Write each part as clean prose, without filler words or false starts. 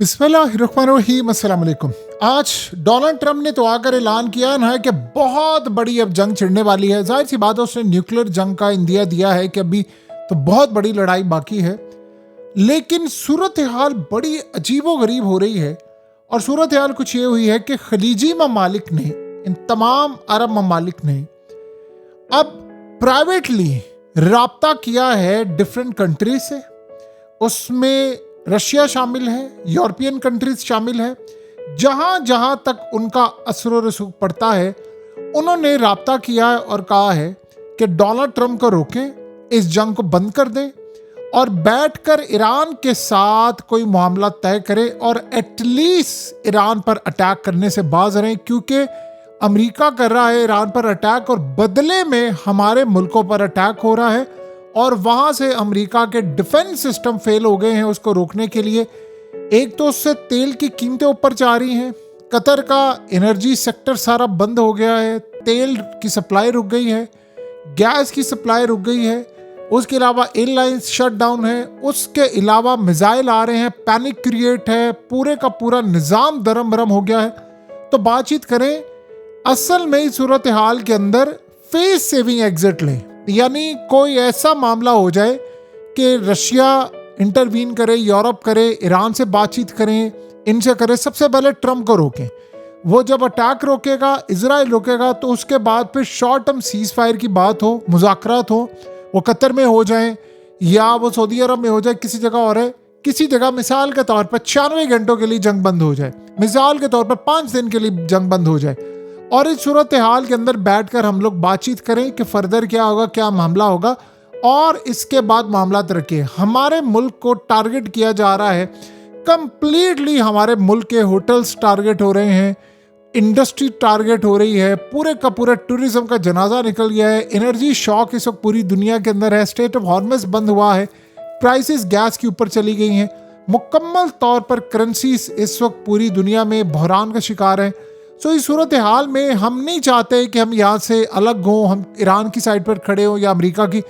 बिस्मिल्लाहिर्रहमानिर्रहीम, अस्सलाम वालेकुम। आज डोनाल्ड ट्रंप ने तो आकर ऐलान किया है कि बहुत बड़ी अब जंग छिड़ने वाली है। जाहिर सी बात है, उसने न्यूक्लियर जंग का इंदिया दिया है कि अभी तो बहुत बड़ी लड़ाई बाकी है। लेकिन सूरत हाल बड़ी अजीबो गरीब हो रही है। और सूरत हाल कुछ ये हुई है कि खलीजी ममालिक ने, इन तमाम अरब ममालिक ने अब प्राइवेटली राब्ता किया है डिफरेंट कंट्री से। उसमें रशिया शामिल है, यूरोपियन कंट्रीज शामिल है। जहां जहां तक उनका असर और रसूख पड़ता है, उन्होंने राब्ता किया है और कहा है कि डोनाल्ड ट्रंप को रोकें, इस जंग को बंद कर दें और बैठकर ईरान के साथ कोई मामला तय करें और एटलीस्ट ईरान पर अटैक करने से बाज रहें, क्योंकि अमेरिका कर रहा है ईरान पर अटैक और बदले में हमारे मुल्कों पर अटैक हो रहा है। और वहाँ से अमेरिका के डिफेंस सिस्टम फेल हो गए हैं उसको रोकने के लिए। एक तो उससे तेल की कीमतें ऊपर जा रही हैं, कतर का एनर्जी सेक्टर सारा बंद हो गया है, तेल की सप्लाई रुक गई है, गैस की सप्लाई रुक गई है, उसके अलावा एयरलाइंस शट डाउन है, उसके अलावा मिसाइल आ रहे हैं, पैनिक क्रिएट है, पूरे का पूरा निज़ाम दरम बरम हो गया है। तो बातचीत करें, असल में इस सूरत हाल के अंदर फेस सेविंग एग्जिट लें, यानी कोई ऐसा मामला हो जाए कि रशिया इंटरवीन करे, यूरोप करे, ईरान से बातचीत करें, इनसे करे। सबसे पहले ट्रंप को रोकें। वो जब अटैक रोकेगा, इजराइल रोकेगा, तो उसके बाद फिर शॉर्ट टर्म सीज फायर की बात हो, मुज़ाकरात हो, वो कतर में हो जाए या वो सऊदी अरब में हो जाए, किसी जगह और है, किसी जगह मिसाल के तौर पर 96 घंटों के लिए जंग बंद हो जाए, मिसाल के तौर पर 5 दिन के लिए जंग बंद हो जाए। और इस सूरत हाल के अंदर बैठकर हम लोग बातचीत करें कि फर्दर क्या होगा, क्या मामला होगा और इसके बाद मामला रखें। हमारे मुल्क को टारगेट किया जा रहा है कंप्लीटली, हमारे मुल्क के होटल्स टारगेट हो रहे हैं, इंडस्ट्री टारगेट हो रही है, पूरे का पूरा टूरिज्म का जनाजा निकल गया है, एनर्जी शॉक इस वक्त पूरी दुनिया के अंदर है, स्टेट ऑफ हॉर्मस बंद हुआ है, प्राइसेस गैस के ऊपर चली गई हैं, मुकम्मल तौर पर करेंसीज इस वक्त पूरी दुनिया में बहरान का शिकार है। तो इस सूरत हाल में हम नहीं चाहते कि हम यहाँ से अलग हों, हम ईरान की साइड पर खड़े हों या अमेरिका की।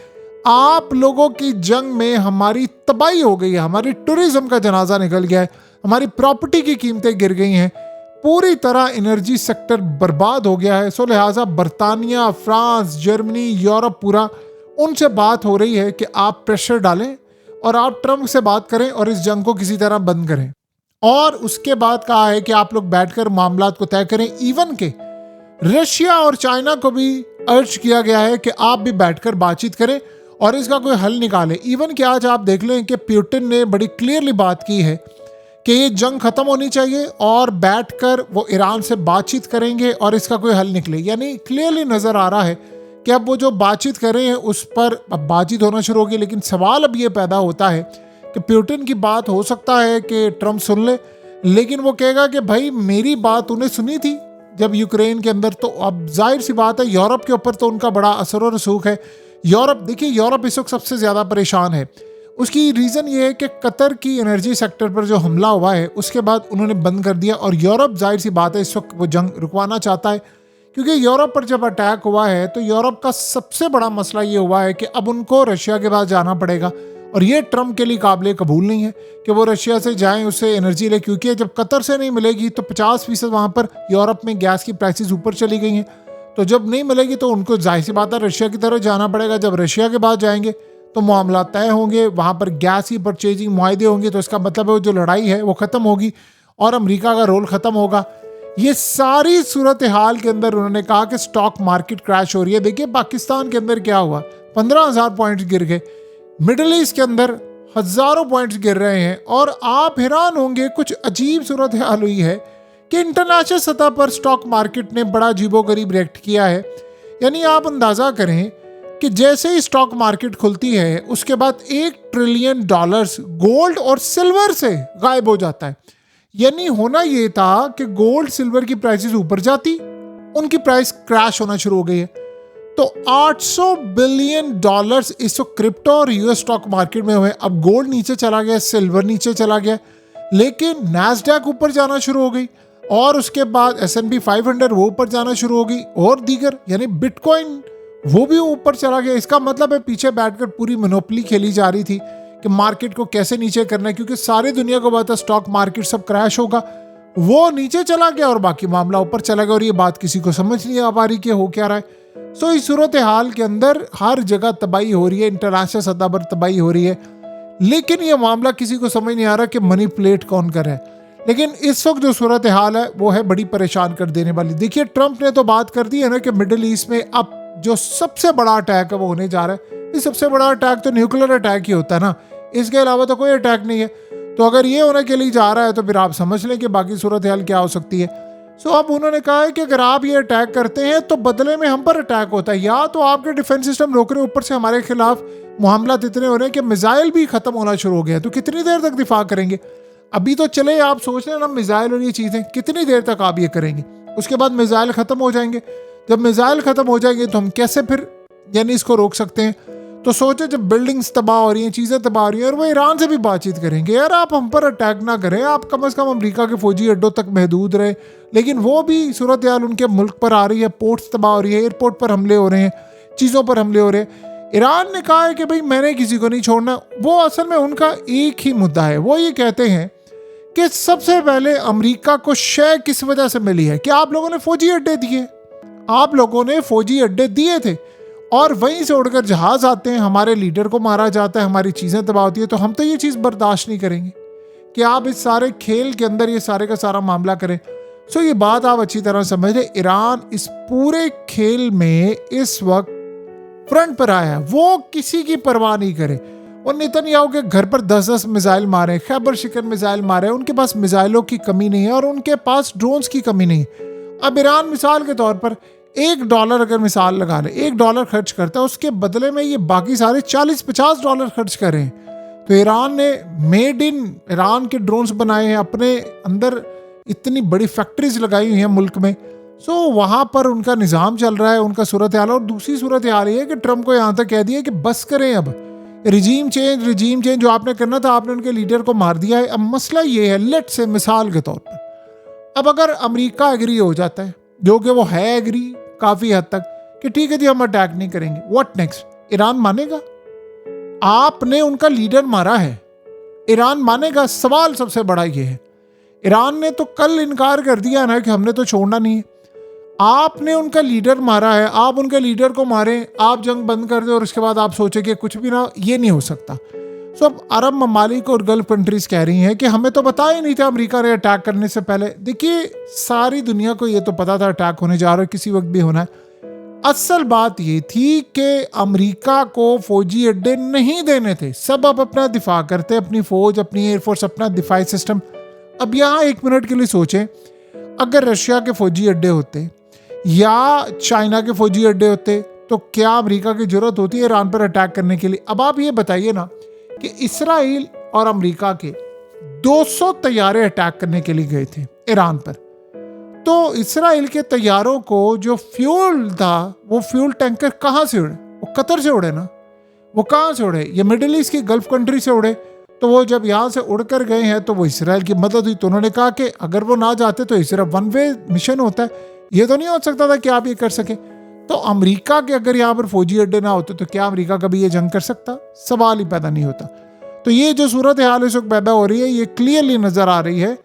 आप लोगों की जंग में हमारी तबाही हो गई है, हमारी टूरिज्म का जनाजा निकल गया है, हमारी प्रॉपर्टी की कीमतें गिर गई हैं, पूरी तरह एनर्जी सेक्टर बर्बाद हो गया है। सो लिहाजा बरतानिया, फ्रांस, जर्मनी, यूरोप पूरा, उनसे बात हो रही है कि आप प्रेशर डालें और आप ट्रंप से बात करें और इस जंग को किसी तरह बंद करें। और उसके बाद कहा है कि आप लोग बैठकर मामलात को तय करें। इवन के रशिया और चाइना को भी अर्ज किया गया है कि आप भी बैठकर बातचीत करें और इसका कोई हल निकालें। इवन कि आज आप देख लें कि पुतिन ने बड़ी क्लियरली बात की है कि ये जंग खत्म होनी चाहिए और बैठकर वो ईरान से बातचीत करेंगे और इसका कोई हल निकले। यानी क्लियरली नज़र आ रहा है कि अब वो जो बातचीत कर रहे हैं उस पर अब बातचीत होना शुरू होगी। लेकिन सवाल अब ये पैदा होता है कि पुतिन की बात हो सकता है कि ट्रंप सुन ले, लेकिन वो कहेगा कि भाई मेरी बात उन्हें सुनी थी जब यूक्रेन के अंदर। तो अब जाहिर सी बात है यूरोप के ऊपर तो उनका बड़ा असर और रसूख है। यूरोप देखिए, यूरोप इस वक्त सबसे ज़्यादा परेशान है। उसकी रीज़न ये है कि कतर की एनर्जी सेक्टर पर जो हमला हुआ है उसके बाद उन्होंने बंद कर दिया और यूरोप जाहिर सी बात है इस वक्त वो जंग रुकवाना चाहता है, क्योंकि यूरोप पर जब अटैक हुआ है तो यूरोप का सबसे बड़ा मसला ये हुआ है कि अब उनको रशिया के पास जाना पड़ेगा और ये ट्रंप के लिए काबिल कबूल नहीं है कि वो रशिया से जाएं, उससे एनर्जी ले, क्योंकि जब कतर से नहीं मिलेगी तो 50% वहाँ पर यूरोप में गैस की प्राइसेस ऊपर चली गई हैं। तो जब नहीं मिलेगी तो उनको जाहिर सी बात है रशिया की तरफ जाना पड़ेगा। जब रशिया के बाद जाएंगे तो मामला तय होंगे, वहाँ पर गैस की परचेजिंग मुआहदे होंगे, तो इसका मतलब है जो लड़ाई है वो ख़त्म होगी और अमेरिका का रोल ख़त्म होगा। ये सारी सूरत हाल के अंदर उन्होंने कहा कि स्टॉक मार्केट क्रैश हो रही है। देखिए पाकिस्तान के अंदर क्या हुआ, 15,000 पॉइंट्स गिर गए, मिडल ईस्ट के अंदर हज़ारों पॉइंट्स गिर रहे हैं। और आप हैरान होंगे, कुछ अजीब सूरत हाल हुई है कि इंटरनेशनल सतह पर स्टॉक मार्केट ने बड़ा अजीबोगरीब रिएक्ट किया है। यानी आप अंदाज़ा करें कि जैसे ही स्टॉक मार्केट खुलती है उसके बाद $1 ट्रिलियन गोल्ड और सिल्वर से गायब हो जाता है। यानी होना ये था कि गोल्ड सिल्वर की प्राइसेस ऊपर जाती, उनकी प्राइस क्रैश होना शुरू हो गई है। तो $800 बिलियन इस वक्त क्रिप्टो और यूएस स्टॉक मार्केट में हुए। अब गोल्ड नीचे चला गया, सिल्वर नीचे चला गया, लेकिन नैस्डैक ऊपर जाना शुरू हो गई और उसके बाद S&P 500 वो ऊपर जाना शुरू हो गई और दीगर, यानी बिटकॉइन वो भी ऊपर चला गया। इसका मतलब है पीछे बैठकर पूरी मोनोपोली खेली जा रही थी कि मार्केट को कैसे नीचे करना है, क्योंकि सारी दुनिया को पता है स्टॉक मार्केट सब क्रैश होगा। वो नीचे चला गया और बाकी मामला ऊपर चला गया, और ये बात किसी को समझ नहीं आ पा रही कि हो क्या रहा है। सो इस सूरत हाल के अंदर हर जगह तबाही हो रही है, इंटरनेशनल सतह पर तबाही हो रही है, लेकिन ये मामला किसी को समझ नहीं आ रहा कि मनीपुलेट कौन कर रहा है। लेकिन इस वक्त जो सूरत हाल है वो है बड़ी परेशान कर देने वाली। देखिए, ट्रंप ने तो बात कर दी है ना कि मिडिल ईस्ट में अब जो सबसे बड़ा अटैक है वो होने जा रहा है। सबसे बड़ा अटैक तो न्यूक्लियर अटैक ही होता है ना, इसके अलावा तो कोई अटैक नहीं है। तो अगर ये होने के लिए जा रहा है तो फिर आप समझ लें कि बाकी सूरत हाल क्या हो सकती है। सो अब उन्होंने कहा है कि अगर आप ये अटैक करते हैं तो बदले में हम पर अटैक होता है, या तो आपके डिफेंस सिस्टम रोक रहे, ऊपर से हमारे खिलाफ मामलात इतने हो रहे हैं कि मिसाइल भी खत्म होना शुरू हो गया है। तो कितनी देर तक दिफा करेंगे? अभी तो चले आप सोच रहे हैं ना मिसाइल और ये चीज़ें, कितनी देर तक आप ये करेंगे? उसके बाद मिसाइल ख़त्म हो जाएंगे। जब मिसाइल ख़त्म हो जाएंगे तो हम कैसे फिर यानी इसको रोक सकते हैं? तो सोचे जब बिल्डिंग्स तबाह हो रही हैं, चीज़ें तबाह हो रही हैं, और वो ईरान से भी बातचीत करेंगे, यार आप हम पर अटैक ना करें, आप कम से कम अमेरिका के फौजी अड्डों तक महदूद रहे। लेकिन वो भी सूरत हाल उनके मुल्क पर आ रही है, पोर्ट्स तबाह हो रही है, एयरपोर्ट पर हमले हो रहे हैं, चीज़ों पर हमले हो रहे हैं। ईरान ने कहा है कि भाई मैंने किसी को नहीं छोड़ना। वो असल में उनका एक ही मुद्दा है, वो ये कहते हैं कि सबसे पहले अमेरिका को शय किस वजह से मिली है कि आप लोगों ने फौजी अड्डे दिए, आप लोगों ने फौजी अड्डे दिए थे, और वहीं से उड़कर जहाज आते हैं, हमारे लीडर को मारा जाता है, हमारी चीज़ें तबाह होती है। तो हम तो ये चीज़ बर्दाश्त नहीं करेंगे कि आप इस सारे खेल के अंदर ये सारे का सारा मामला करें। सो ये बात आप अच्छी तरह समझ लें, ईरान इस पूरे खेल में इस वक्त फ्रंट पर आया है, वो किसी की परवाह नहीं करे। और नेतन्याहू के घर पर 10-10 मिसाइल मारे, खैबर शिकन मिसाइल मारे, उनके पास मिसाइलों की कमी नहीं है और उनके पास ड्रोन्स की कमी नहीं है। अब ईरान मिसाल के तौर पर $1 अगर मिसाल लगा ले, $1 खर्च करता है, उसके बदले में ये बाकी सारे $40-50 खर्च कर रहे हैं। तो ईरान ने मेड इन ईरान के ड्रोन्स बनाए हैं, अपने अंदर इतनी बड़ी फैक्ट्रीज लगाई हुई हैं मुल्क में। सो वहाँ पर उनका निज़ाम चल रहा है, उनका सूरत हाल। और दूसरी सूरत हाल ये है कि ट्रंप को यहाँ तक कह दिया कि बस करें, अब रिजीम चेंज जो आपने करना था, आपने उनके लीडर को मार दिया है। अब मसला ये है, लेट से मिसाल के तौर पर, अब अगर अमेरिका एग्री हो जाता है, जो कि वो है एग्री काफ़ी हद तक, कि ठीक है जी हम अटैक नहीं करेंगे, व्हाट नेक्स्ट? ईरान मानेगा? आपने उनका लीडर मारा है, ईरान मानेगा? सवाल सबसे बड़ा ये है। ईरान ने तो कल इनकार कर दिया ना कि हमने तो छोड़ना नहीं है। आपने उनका लीडर मारा है, आप उनके लीडर को मारें, आप जंग बंद कर दें और उसके बाद आप सोचें कि कुछ भी ना, ये नहीं हो सकता। सो अब अरब ममालिक और गल्फ कंट्रीज कह रही हैं कि हमें तो बताया ही नहीं था अमेरिका ने अटैक करने से पहले। देखिए, सारी दुनिया को ये तो पता था अटैक होने जा रहा है, किसी वक्त भी होना है। असल बात ये थी कि अमेरिका को फौजी अड्डे नहीं देने थे, सब अब अपना दिफा करते, अपनी फौज, अपनी एयरफोर्स, अपना दिफाई सिस्टम। अब यहाँ 1 मिनट के लिए सोचें, अगर रशिया के फौजी अड्डे होते या चाइना के फौजी अड्डे होते तो क्या अमेरिका की जरूरत होती है ईरान पर अटैक करने के लिए? अब आप ये बताइए ना कि इसराइल और अमेरिका के 200 तैयारे अटैक करने के लिए गए थे ईरान पर। तो इसराइल के तैयारों को जो फ्यूल था, वो फ्यूल टैंकर कहाँ से उड़े? वो कतर से उड़े ना, वो कहाँ से उड़े? ये मिडिल ईस्ट की गल्फ कंट्री से उड़े। तो वो जब यहाँ से उड़कर गए हैं तो वो इसराइल की मदद हुई। तो उन्होंने कहा कि अगर वो ना जाते तो ये सिर्फ 1 वे मिशन होता है, ये तो नहीं हो सकता था कि आप ये कर सके। तो अमेरिका के अगर यहाँ पर फौजी अड्डे ना होते तो क्या अमेरिका कभी ये जंग कर सकता? सवाल ही पैदा नहीं होता। तो ये जो सूरत हाल इस वक्त पैदा हो रही है, ये क्लियरली नज़र आ रही है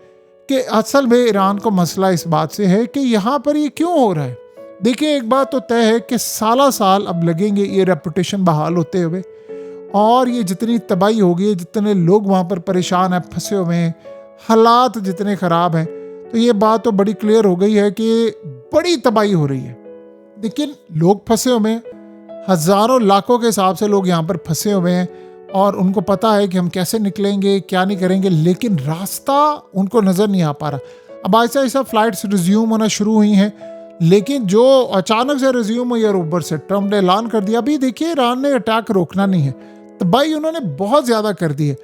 कि असल में ईरान को मसला इस बात से है कि यहाँ पर ये क्यों हो रहा है। देखिए, एक बात तो तय है कि साल अब लगेंगे ये रेपुटेशन बहाल होते हुए, और ये जितनी तबाही होगी, जितने लोग वहाँ पर परेशान हैं, फंसे हुए हैं, हालात जितने ख़राब हैं, तो ये बात तो बड़ी क्लियर हो गई है कि बड़ी तबाही हो रही है। लेकिन लोग फंसे हुए हैं, हज़ारों लाखों के हिसाब से लोग यहाँ पर फंसे हुए हैं, और उनको पता है कि हम कैसे निकलेंगे, क्या नहीं करेंगे, लेकिन रास्ता उनको नज़र नहीं आ पा रहा। अब ऐसा ऐसा फ्लाइट्स रिज्यूम होना शुरू हुई हैं, लेकिन जो अचानक से रिज्यूम हुई और ऊपर से ट्रंप ने ऐलान कर दिया। अभी देखिए, ईरान ने अटैक रोकना नहीं है, तबाही उन्होंने बहुत ज़्यादा कर दी है।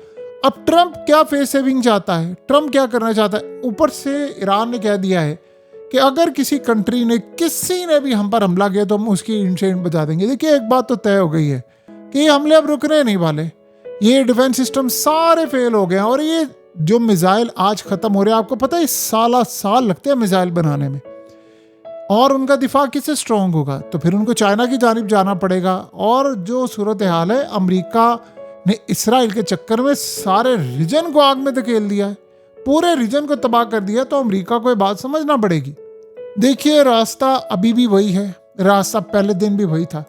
अब ट्रंप क्या फेस सेविंग चाहता है? ट्रंप क्या करना चाहता है? ऊपर से ईरान ने कह दिया है कि अगर किसी कंट्री ने, किसी ने भी हम पर हमला किया तो हम उसकी इंसेंट बजा देंगे। देखिए, एक बात तो तय हो गई है कि ये हमले अब रुकने नहीं वाले। ये डिफेंस सिस्टम सारे फेल हो गए हैं, और ये जो मिसाइल आज ख़त्म हो रहे हैं, आपको पता है साल लगते हैं मिसाइल बनाने में, और उनका दिफा किससे स्ट्रॉन्ग होगा? तो फिर उनको चाइना की जानिब जाना पड़ेगा। और जो सूरत हाल है, अमेरिका ने इसराइल के चक्कर में सारे रीजन को आग में धकेल दिया है, पूरे रीजन को तबाह कर दिया। तो अमेरिका को ये बात समझना पड़ेगी। देखिए, रास्ता अभी भी वही है, रास्ता पहले दिन भी वही था।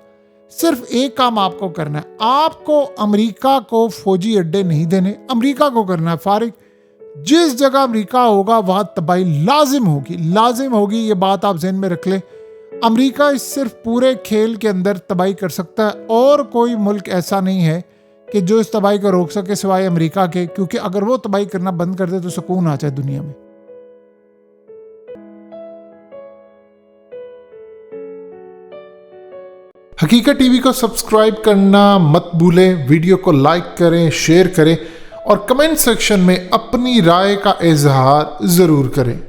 सिर्फ एक काम आपको करना है, आपको अमेरिका को फौजी अड्डे नहीं देने, अमेरिका को करना है फारिग। जिस जगह अमेरिका होगा वहां तबाही लाजिम होगी, ये बात आप ज़हन में रख लें। अमेरिका इस सिर्फ पूरे खेल के अंदर तबाही कर सकता है, और कोई मुल्क ऐसा नहीं है कि जो इस तबाही को रोक सके सिवाय अमेरिका के, क्योंकि अगर वो तबाही करना बंद कर दे तो सुकून आ जाए दुनिया में। हकीकत टीवी को सब्सक्राइब करना मत भूलें, वीडियो को लाइक करें, शेयर करें और कमेंट सेक्शन में अपनी राय का इजहार जरूर करें।